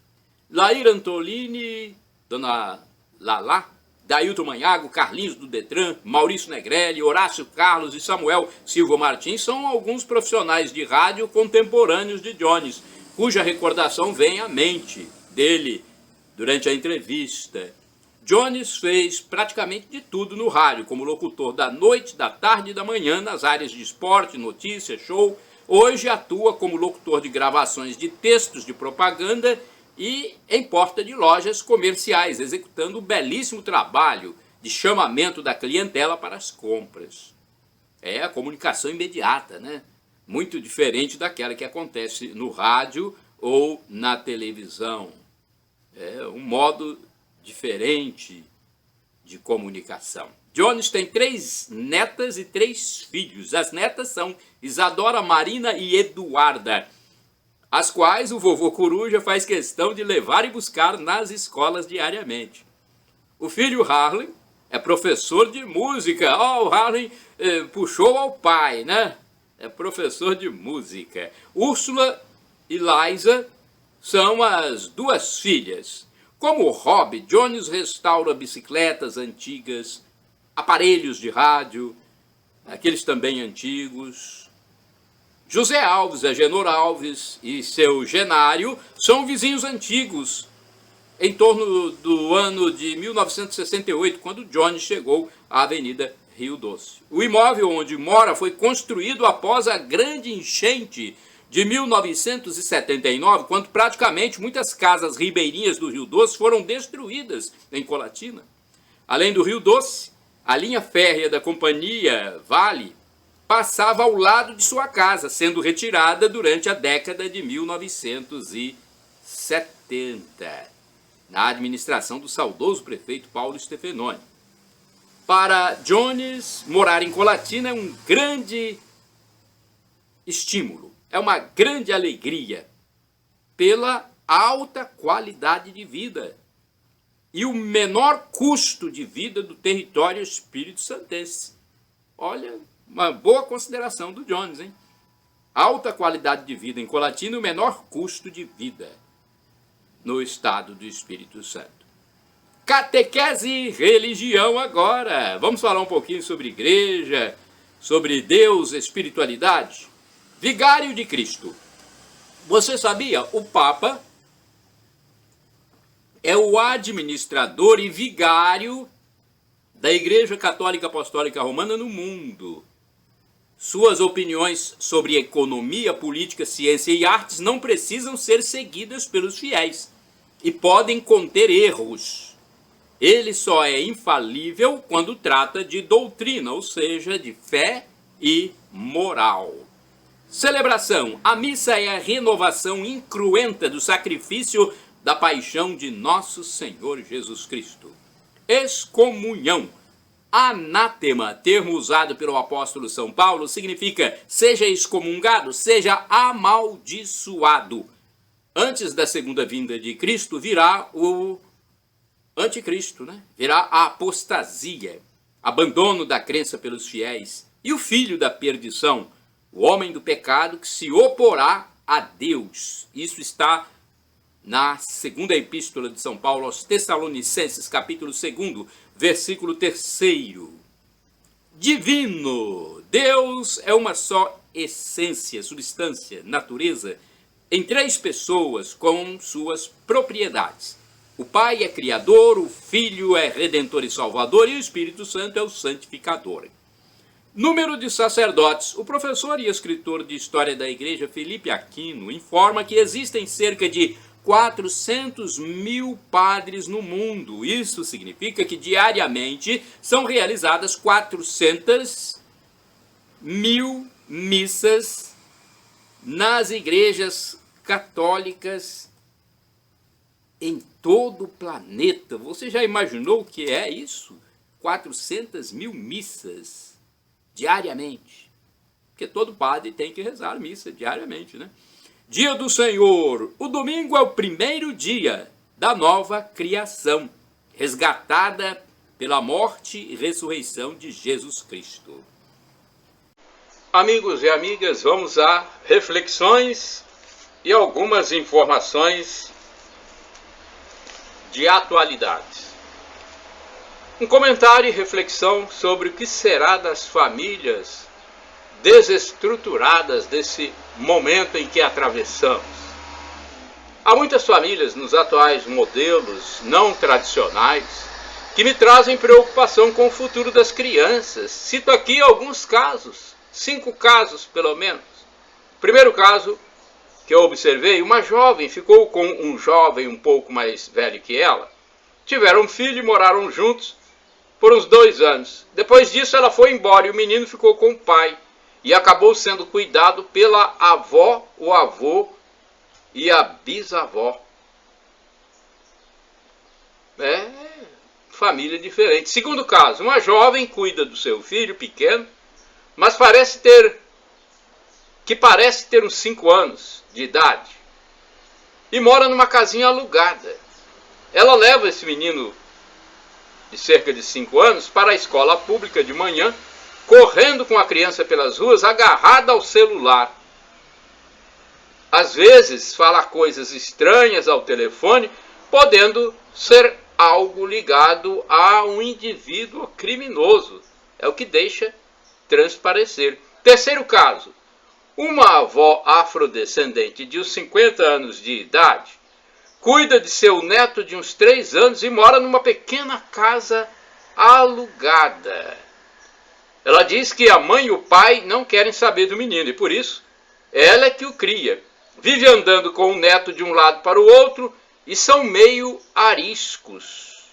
Lair Antolini, Dona Lala, Dailton Manhago, Carlinhos do Detran, Maurício Negrelli, Horácio Carlos e Samuel Silva Martins são alguns profissionais de rádio contemporâneos de Jones, cuja recordação vem à mente dele durante a entrevista. Jones fez praticamente de tudo no rádio, como locutor da noite, da tarde e da manhã, nas áreas de esporte, notícia, show. Hoje atua como locutor de gravações de textos de propaganda e em porta de lojas comerciais, executando um belíssimo trabalho de chamamento da clientela para as compras. É a comunicação imediata, né? Muito diferente daquela que acontece no rádio ou na televisão. É um modo diferente de comunicação. Jones tem 3 netas e 3 filhos. As netas são Isadora, Marina e Eduarda, as quais o vovô Coruja faz questão de levar e buscar nas escolas diariamente. O filho Harley é professor de música. O Harley puxou ao pai, né? É professor de música. Úrsula e Liza são as 2 filhas. Como hobby, Jones restaura bicicletas antigas, aparelhos de rádio, aqueles também antigos. José Alves, Agenor Alves e seu Genário são vizinhos antigos, em torno do ano de 1968, quando Jones chegou à Avenida Rio Doce. O imóvel onde mora foi construído após a grande enchente de 1979, quando praticamente muitas casas ribeirinhas do Rio Doce foram destruídas em Colatina. Além do Rio Doce, a linha férrea da companhia Vale passava ao lado de sua casa, sendo retirada durante a década de 1970, na administração do saudoso prefeito Paulo Stefanoni. Para Jones, morar em Colatina é um grande estímulo. É uma grande alegria pela alta qualidade de vida e o menor custo de vida do território espírito-santense. Olha, uma boa consideração do Jones, hein? Alta qualidade de vida em Colatina e o menor custo de vida no estado do Espírito Santo. Catequese e religião agora. Vamos falar um pouquinho sobre igreja, sobre Deus, espiritualidade. Vigário de Cristo. Você sabia? O Papa é o administrador e vigário da Igreja Católica Apostólica Romana no mundo. Suas opiniões sobre economia, política, ciência e artes não precisam ser seguidas pelos fiéis e podem conter erros. Ele só é infalível quando trata de doutrina, ou seja, de fé e moral. Celebração. A missa é a renovação incruenta do sacrifício da paixão de nosso Senhor Jesus Cristo. Excomunhão. Anátema, termo usado pelo apóstolo São Paulo, significa seja excomungado, seja amaldiçoado. Antes da segunda vinda de Cristo virá o anticristo, né? Virá a apostasia, abandono da crença pelos fiéis, e o filho da perdição, o homem do pecado que se oporá a Deus. Isso está na segunda epístola de São Paulo aos Tessalonicenses, capítulo 2, versículo 3. Divino. Deus é uma só essência, substância, natureza, em três pessoas com suas propriedades. O Pai é Criador, o Filho é Redentor e Salvador e o Espírito Santo é o Santificador. Número de sacerdotes. O professor e escritor de História da Igreja, Felipe Aquino, informa que existem cerca de 400 mil padres no mundo. Isso significa que diariamente são realizadas 400 mil missas nas igrejas católicas em todo o planeta. Você já imaginou o que é isso? 400 mil missas diariamente. Porque todo padre tem que rezar missa diariamente, né? Dia do Senhor. O domingo é o primeiro dia da nova criação, resgatada pela morte e ressurreição de Jesus Cristo. Amigos e amigas, vamos a reflexões e algumas informações de atualidade. Um comentário e reflexão sobre o que será das famílias desestruturadas desse momento em que atravessamos. Há muitas famílias nos atuais modelos não tradicionais que me trazem preocupação com o futuro das crianças. Cito aqui alguns casos, 5 casos pelo menos. Primeiro caso que eu observei, uma jovem ficou com um jovem um pouco mais velho que ela. Tiveram um filho e moraram juntos por uns 2 anos. Depois disso ela foi embora e o menino ficou com o pai. E acabou sendo cuidado pela avó, o avô e a bisavó. Família diferente. Segundo caso, uma jovem cuida do seu filho pequeno, mas parece ter uns 5 anos de idade. E mora numa casinha alugada. Ela leva esse menino de cerca de 5 anos para a escola pública de manhã, correndo com a criança pelas ruas, agarrada ao celular. Às vezes fala coisas estranhas ao telefone, podendo ser algo ligado a um indivíduo criminoso. É o que deixa transparecer. Terceiro caso, uma avó afrodescendente de uns 50 anos de idade cuida de seu neto de uns 3 anos e mora numa pequena casa alugada. Ela diz que a mãe e o pai não querem saber do menino e por isso ela é que o cria. Vive andando com o neto de um lado para o outro e são meio ariscos.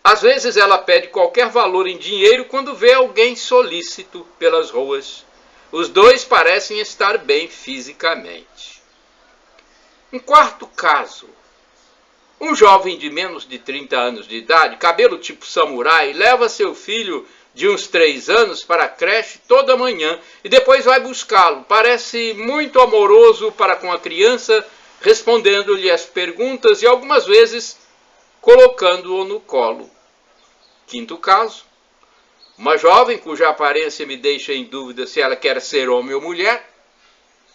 Às vezes ela pede qualquer valor em dinheiro quando vê alguém solícito pelas ruas. Os dois parecem estar bem fisicamente. Um quarto caso. Um jovem de menos de 30 anos de idade, cabelo tipo samurai, leva seu filho de uns 3 anos para a creche toda manhã e depois vai buscá-lo. Parece muito amoroso para com a criança, respondendo-lhe as perguntas e algumas vezes colocando-o no colo. Quinto caso. Uma jovem cuja aparência me deixa em dúvida se ela quer ser homem ou mulher,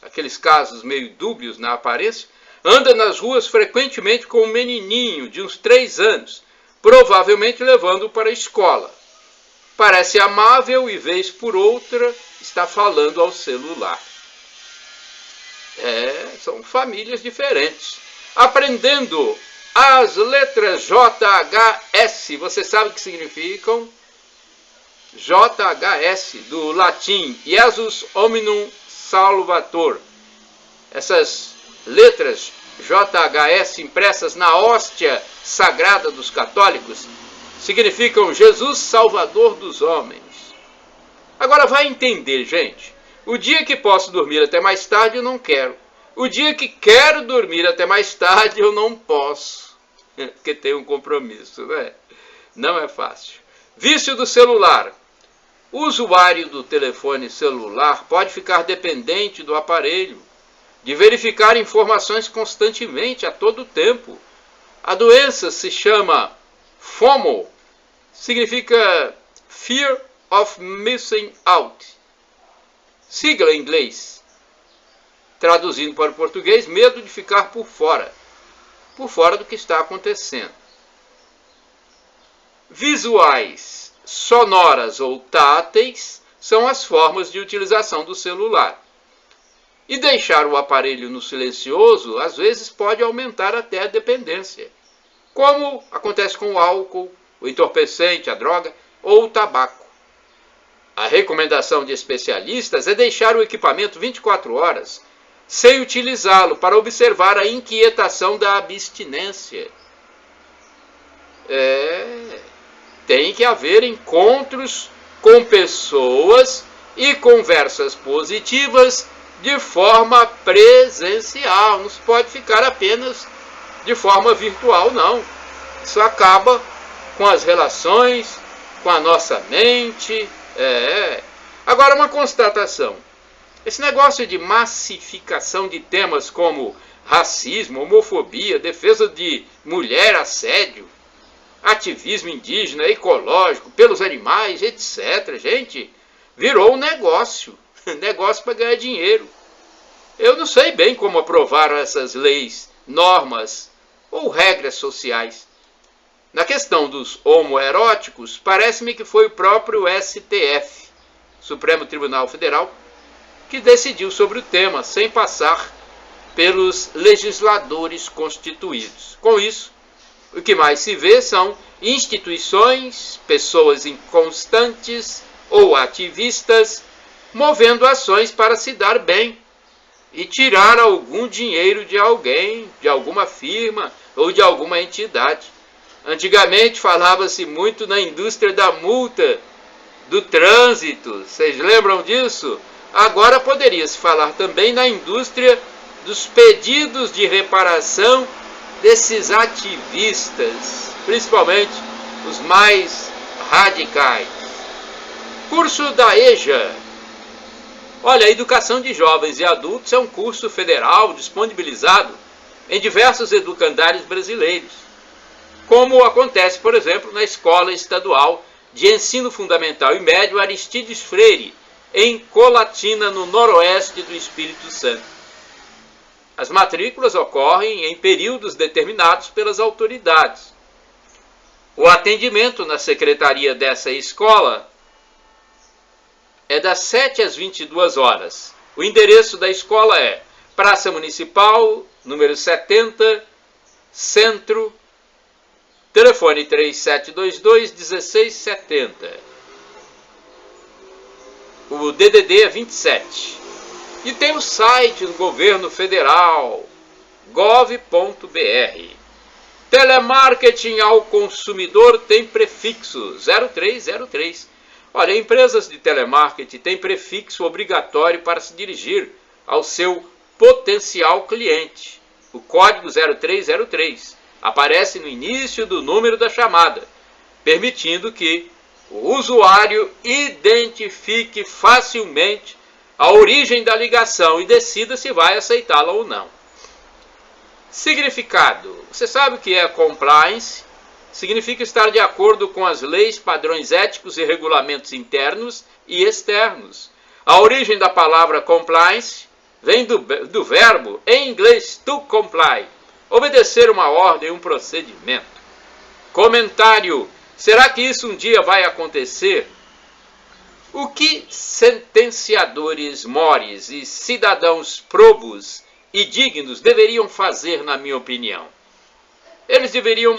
aqueles casos meio dúbios na aparência, anda nas ruas frequentemente com um menininho de uns 3 anos, provavelmente levando-o para a escola. Parece amável e, vez por outra, está falando ao celular. São famílias diferentes. Aprendendo as letras JHS. Você sabe o que significam? JHS, do latim, Jesus Hominum Salvator. Essas letras JHS impressas na hóstia sagrada dos católicos significam Jesus Salvador dos homens. Agora vai entender, gente. O dia que posso dormir até mais tarde eu não quero. O dia que quero dormir até mais tarde eu não posso. Porque tem um compromisso, né? Não é fácil. Vício do celular. O usuário do telefone celular pode ficar dependente do aparelho, de verificar informações constantemente, a todo tempo. A doença se chama FOMO, significa Fear of Missing Out, sigla em inglês. Traduzindo para o português, medo de ficar por fora do que está acontecendo. Visuais, sonoras ou táteis são as formas de utilização do celular. E deixar o aparelho no silencioso, às vezes, pode aumentar até a dependência, como acontece com o álcool, o entorpecente, a droga ou o tabaco. A recomendação de especialistas é deixar o equipamento 24 horas sem utilizá-lo para observar a inquietação da abstinência. Tem que haver encontros com pessoas e conversas positivas de forma presencial. Não se pode ficar apenas de forma virtual, não. Isso acaba com as relações, com a nossa mente. Agora, uma constatação. Esse negócio de massificação de temas como racismo, homofobia, defesa de mulher, assédio, ativismo indígena, ecológico, pelos animais, etc. Gente, virou um negócio. Negócio para ganhar dinheiro. Eu não sei bem como aprovaram essas leis, normas ou regras sociais. Na questão dos homoeróticos, parece-me que foi o próprio STF, Supremo Tribunal Federal, que decidiu sobre o tema, sem passar pelos legisladores constituídos. Com isso, o que mais se vê são instituições, pessoas inconstantes ou ativistas, movendo ações para se dar bem e tirar algum dinheiro de alguém, de alguma firma ou de alguma entidade. Antigamente falava-se muito na indústria da multa, do trânsito, vocês lembram disso? Agora poderia-se falar também na indústria dos pedidos de reparação desses ativistas, principalmente os mais radicais. Curso da EJA. Olha, a educação de jovens e adultos é um curso federal disponibilizado em diversos educandários brasileiros, como acontece, por exemplo, na Escola Estadual de Ensino Fundamental e Médio Aristides Freire, em Colatina, no noroeste do Espírito Santo. As matrículas ocorrem em períodos determinados pelas autoridades. O atendimento na secretaria dessa escola é das 7 às 22 horas. O endereço da escola é Praça Municipal, número 70, Centro, telefone 3722-1670. O DDD é 27. E tem o site do governo federal, gov.br. Telemarketing ao consumidor tem prefixo 0303. Olha, empresas de telemarketing têm prefixo obrigatório para se dirigir ao seu potencial cliente. O código 0303 aparece no início do número da chamada, permitindo que o usuário identifique facilmente a origem da ligação e decida se vai aceitá-la ou não. Significado. Você sabe o que é compliance? Significa estar de acordo com as leis, padrões éticos e regulamentos internos e externos. A origem da palavra compliance vem do verbo, em inglês, to comply, obedecer uma ordem, um procedimento. Comentário. Será que isso um dia vai acontecer? O que sentenciadores mores e cidadãos probos e dignos deveriam fazer, na minha opinião? Eles deveriam,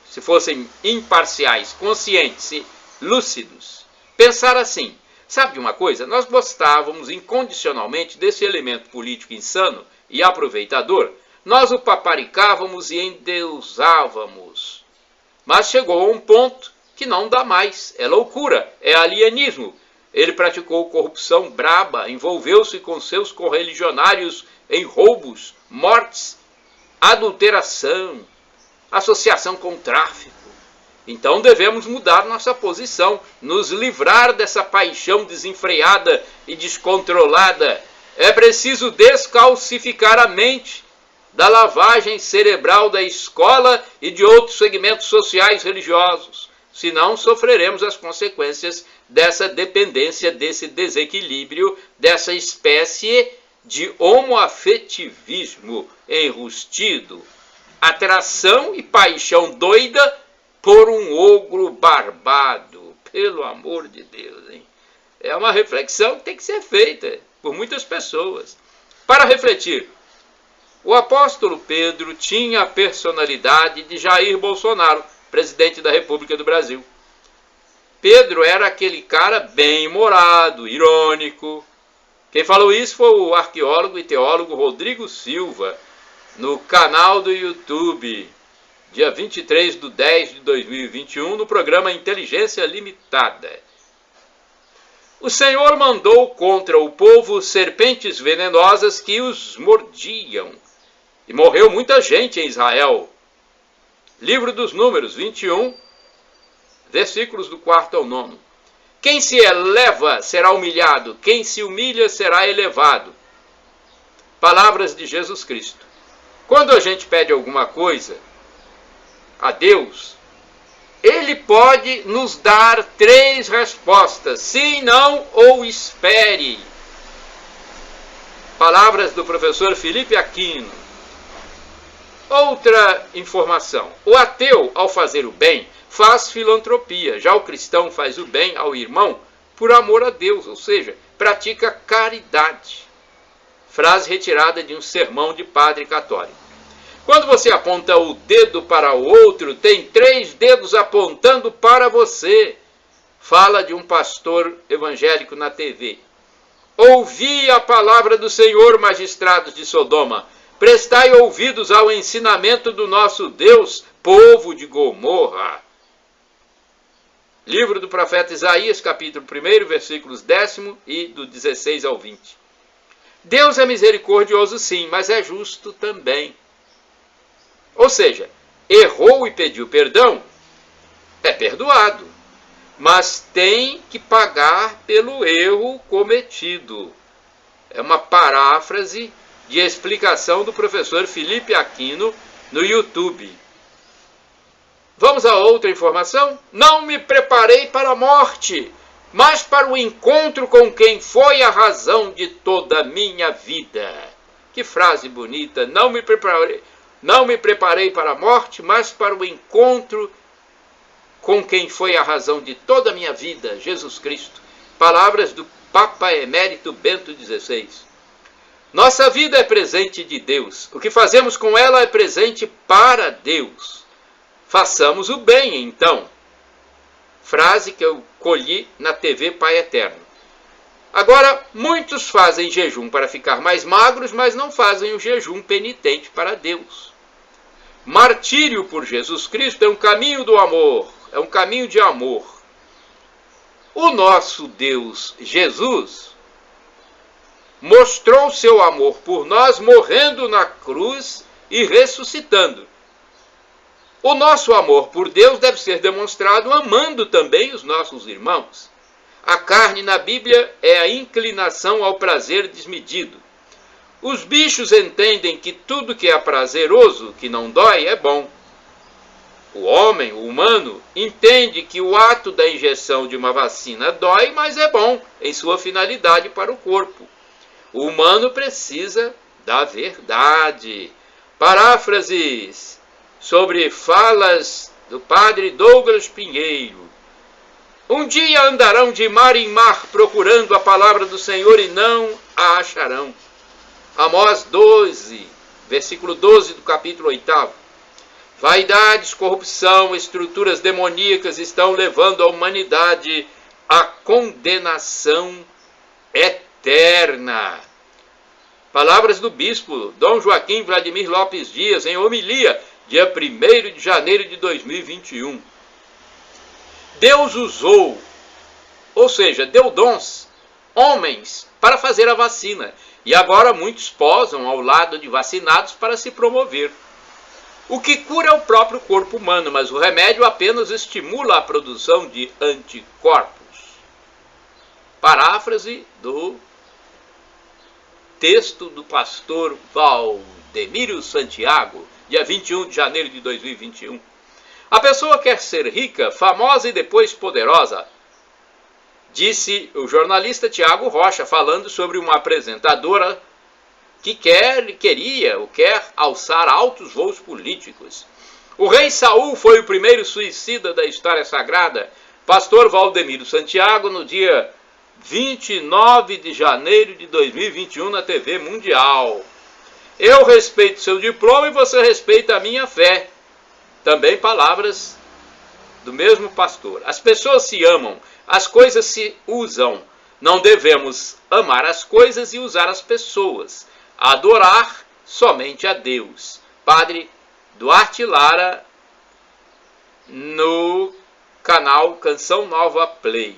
se fossem imparciais, conscientes e lúcidos, pensar assim: sabe de uma coisa? Nós gostávamos incondicionalmente desse elemento político insano e aproveitador. Nós o paparicávamos e endeusávamos. Mas chegou a um ponto que não dá mais. É loucura, é alienismo. Ele praticou corrupção braba, envolveu-se com seus correligionários em roubos, mortes, adulteração, associação com tráfico. Então devemos mudar nossa posição, nos livrar dessa paixão desenfreada e descontrolada. É preciso descalcificar a mente da lavagem cerebral da escola e de outros segmentos sociais religiosos. Senão sofreremos as consequências dessa dependência, desse desequilíbrio, dessa espécie de homoafetivismo enrustido, atração e paixão doida por um ogro barbado. Pelo amor de Deus, hein? É uma reflexão que tem que ser feita por muitas pessoas. Para refletir, o apóstolo Pedro tinha a personalidade de Jair Bolsonaro, presidente da República do Brasil. Pedro era aquele cara bem-humorado, irônico. Quem falou isso foi o arqueólogo e teólogo Rodrigo Silva, no canal do YouTube, dia 23/10/2021, no programa Inteligência Limitada. O Senhor mandou contra o povo serpentes venenosas que os mordiam. E morreu muita gente em Israel. Livro dos Números, 21, versículos do 4 ao 9. Quem se eleva será humilhado, quem se humilha será elevado. Palavras de Jesus Cristo. Quando a gente pede alguma coisa a Deus, Ele pode nos dar 3 respostas: sim, não ou espere. Palavras do professor Felipe Aquino. Outra informação: o ateu, ao fazer o bem, faz filantropia. Já o cristão faz o bem ao irmão por amor a Deus, ou seja, pratica caridade. Frase retirada de um sermão de padre católico. Quando você aponta o dedo para o outro, tem 3 dedos apontando para você. Fala de um pastor evangélico na TV. Ouvi a palavra do Senhor, magistrados de Sodoma. Prestai ouvidos ao ensinamento do nosso Deus, povo de Gomorra. Livro do profeta Isaías, capítulo 1, versículos 10 e do 16 ao 20. Deus é misericordioso sim, mas é justo também. Ou seja, errou e pediu perdão, é perdoado, mas tem que pagar pelo erro cometido. É uma paráfrase de explicação do professor Felipe Aquino no YouTube. Vamos a outra informação? Não me preparei para a morte, mas para o encontro com quem foi a razão de toda a minha vida. Que frase bonita! Não me preparei para a morte, mas para o encontro com quem foi a razão de toda a minha vida, Jesus Cristo. Palavras do Papa Emérito Bento XVI. Nossa vida é presente de Deus. O que fazemos com ela é presente para Deus. Façamos o bem, então. Frase que eu colhi na TV Pai Eterno. Agora, muitos fazem jejum para ficar mais magros, mas não fazem o jejum penitente para Deus. Martírio por Jesus Cristo é um caminho do amor, é um caminho de amor. O nosso Deus, Jesus, mostrou seu amor por nós morrendo na cruz e ressuscitando. O nosso amor por Deus deve ser demonstrado amando também os nossos irmãos. A carne na Bíblia é a inclinação ao prazer desmedido. Os bichos entendem que tudo que é prazeroso, que não dói, é bom. O homem, o humano, entende que o ato da injeção de uma vacina dói, mas é bom em sua finalidade para o corpo. O humano precisa da verdade. Paráfrases sobre falas do padre Douglas Pinheiro. Um dia andarão de mar em mar procurando a palavra do Senhor e não a acharão. Amós 12, versículo 12 do capítulo 8. Vaidades, corrupção, estruturas demoníacas estão levando a humanidade à condenação eterna. Palavras do bispo Dom Joaquim Vladimir Lopes Dias, em homilia, dia 1º de janeiro de 2021. Deus usou, ou seja, deu dons, homens, para fazer a vacina. E agora muitos posam ao lado de vacinados para se promover. O que cura é o próprio corpo humano, mas o remédio apenas estimula a produção de anticorpos. Paráfrase do texto do pastor Valdemiro Santiago, dia 21 de janeiro de 2021. A pessoa quer ser rica, famosa e depois poderosa, disse o jornalista Tiago Rocha, falando sobre uma apresentadora que quer alçar altos voos políticos. O rei Saul foi o primeiro suicida da história sagrada. Pastor Valdemiro Santiago, no dia 29 de janeiro de 2021, na TV Mundial. Eu respeito seu diploma e você respeita a minha fé. Também palavras do mesmo pastor. As pessoas se amam, as coisas se usam. Não devemos amar as coisas e usar as pessoas. Adorar somente a Deus. Padre Duarte Lara, no canal Canção Nova Play.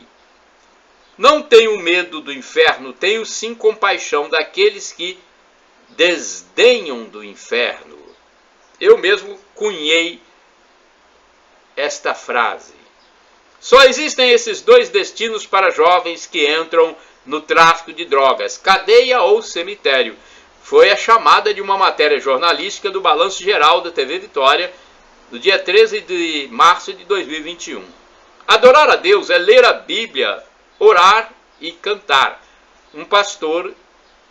Não tenho medo do inferno, tenho sim compaixão daqueles que desdenham do inferno. Eu mesmo cunhei esta frase. Só existem esses dois destinos para jovens que entram no tráfico de drogas: cadeia ou cemitério. Foi a chamada de uma matéria jornalística do Balanço Geral da TV Vitória, do dia 13 de março de 2021. Adorar a Deus é ler a Bíblia, orar e cantar. Um pastor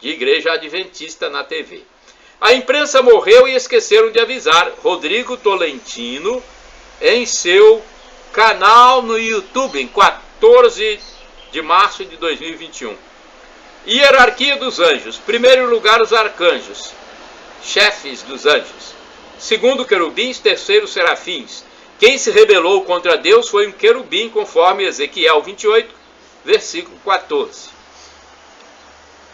de igreja adventista na TV. A imprensa morreu e esqueceram de avisar. Rodrigo Tolentino, em seu canal no YouTube, em 14 de março de 2021. Hierarquia dos anjos. Primeiro lugar, os arcanjos, chefes dos anjos. Segundo, querubins. Terceiro, serafins. Quem se rebelou contra Deus foi um querubim, conforme Ezequiel 28, versículo 14.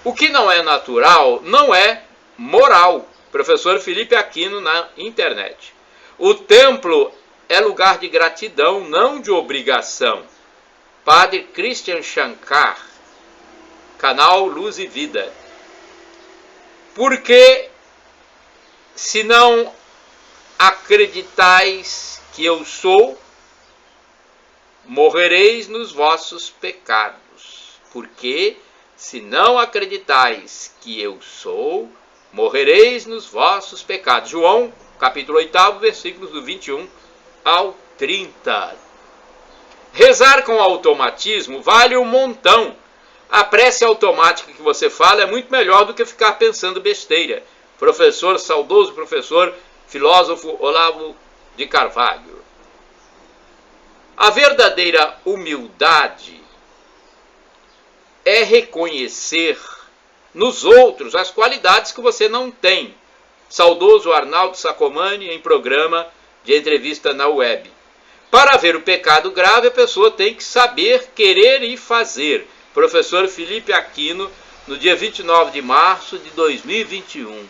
O que não é natural não é moral. Professor Felipe Aquino na internet. O templo é lugar de gratidão, não de obrigação. Padre Christian Shankar, canal Luz e Vida. Porque se não acreditais que eu sou, morrereis nos vossos pecados. Porque se não acreditais que eu sou, morrereis nos vossos pecados. João, capítulo 8, versículos do 21 ao 30. Rezar com automatismo vale um montão. A prece automática que você fala é muito melhor do que ficar pensando besteira. Saudoso professor, filósofo Olavo de Carvalho. A verdadeira humildade é reconhecer nos outros as qualidades que você não tem. Saudoso Arnaldo Sacomani, em programa de entrevista na web. Para ver o pecado grave, a pessoa tem que saber, querer e fazer. Professor Felipe Aquino, no dia 29 de março de 2021.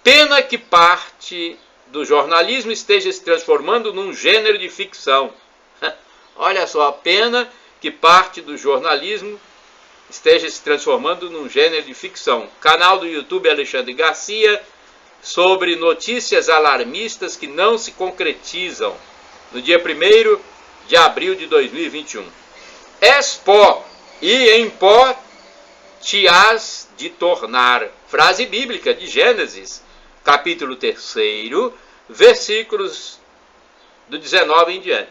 Pena que parte do jornalismo esteja se transformando num gênero de ficção. Olha só, a pena que parte do jornalismo esteja se transformando num gênero de ficção. Canal do YouTube Alexandre Garcia, sobre notícias alarmistas que não se concretizam, no dia 1º de abril de 2021. És pó, e em pó te hás de tornar. Frase bíblica de Gênesis, capítulo 3, versículos do 19 em diante.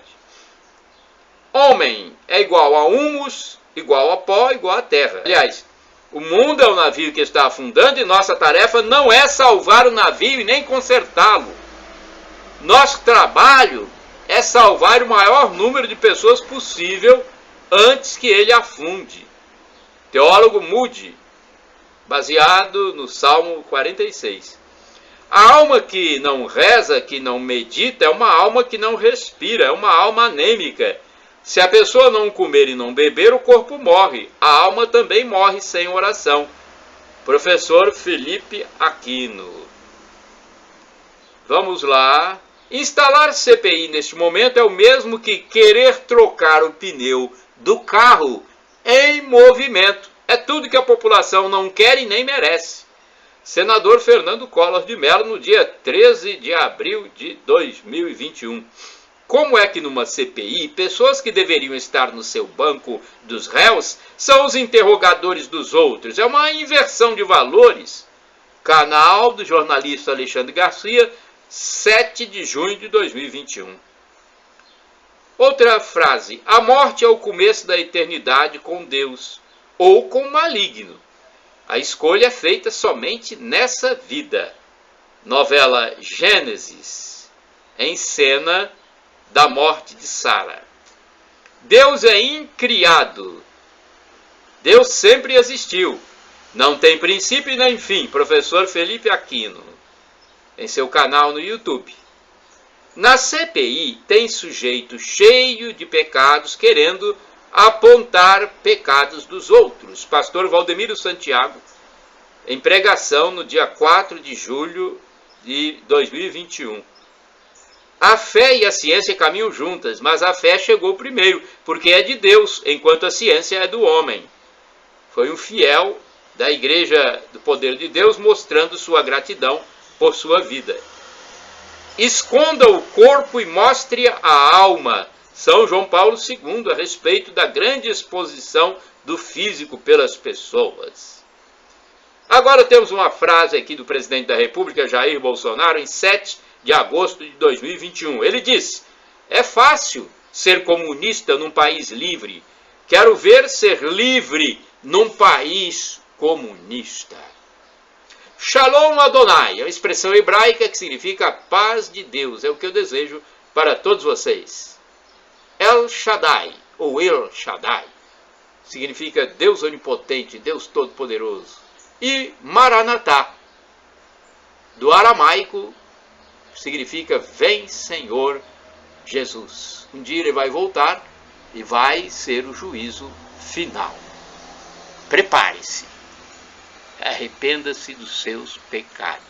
Homem é igual a humus, igual a pó, igual a terra. Aliás, o mundo é o navio que está afundando e nossa tarefa não é salvar o navio e nem consertá-lo. Nosso trabalho é salvar o maior número de pessoas possível antes que ele afunde. Teólogo Moody, baseado no Salmo 46. A alma que não reza, que não medita, é uma alma que não respira, é uma alma anêmica. Se a pessoa não comer e não beber, o corpo morre. A alma também morre sem oração. Professor Felipe Aquino. Vamos lá. Instalar CPI neste momento é o mesmo que querer trocar o pneu do carro em movimento. É tudo que a população não quer e nem merece. senador Fernando Collor de Mello, no dia 13 de abril de 2021. Como é que numa CPI, pessoas que deveriam estar no seu banco dos réus são os interrogadores dos outros? É uma inversão de valores. Canal do jornalista Alexandre Garcia, 7 de junho de 2021. Outra frase: a morte é o começo da eternidade com Deus ou com o maligno. A escolha é feita somente nessa vida. Novela Gênesis, em cena da morte de Sara. Deus é incriado. Deus sempre existiu. Não tem princípio nem fim. Professor Felipe Aquino, em seu canal no YouTube. Na CPI tem sujeito cheio de pecados querendo apontar pecados dos outros. Pastor Valdemiro Santiago, em pregação no dia 4 de julho de 2021. A fé e a ciência caminham juntas, mas a fé chegou primeiro, porque é de Deus, enquanto a ciência é do homem. Foi um fiel da Igreja do Poder de Deus mostrando sua gratidão por sua vida. Esconda o corpo e mostre a alma. São João Paulo II, a respeito da grande exposição do físico pelas pessoas. Agora temos uma frase aqui do presidente da República, Jair Bolsonaro, em 7 de agosto de 2021. Ele diz: é fácil ser comunista num país livre. Quero ver ser livre num país comunista. Shalom Adonai, é uma expressão hebraica que significa paz de Deus. É o que eu desejo para todos vocês. El Shaddai, ou El Shaddai, significa Deus onipotente, Deus todo-poderoso. E Maranatá, do aramaico, significa vem Senhor Jesus. Um dia ele vai voltar e vai ser o juízo final. Prepare-se. Arrependa-se dos seus pecados.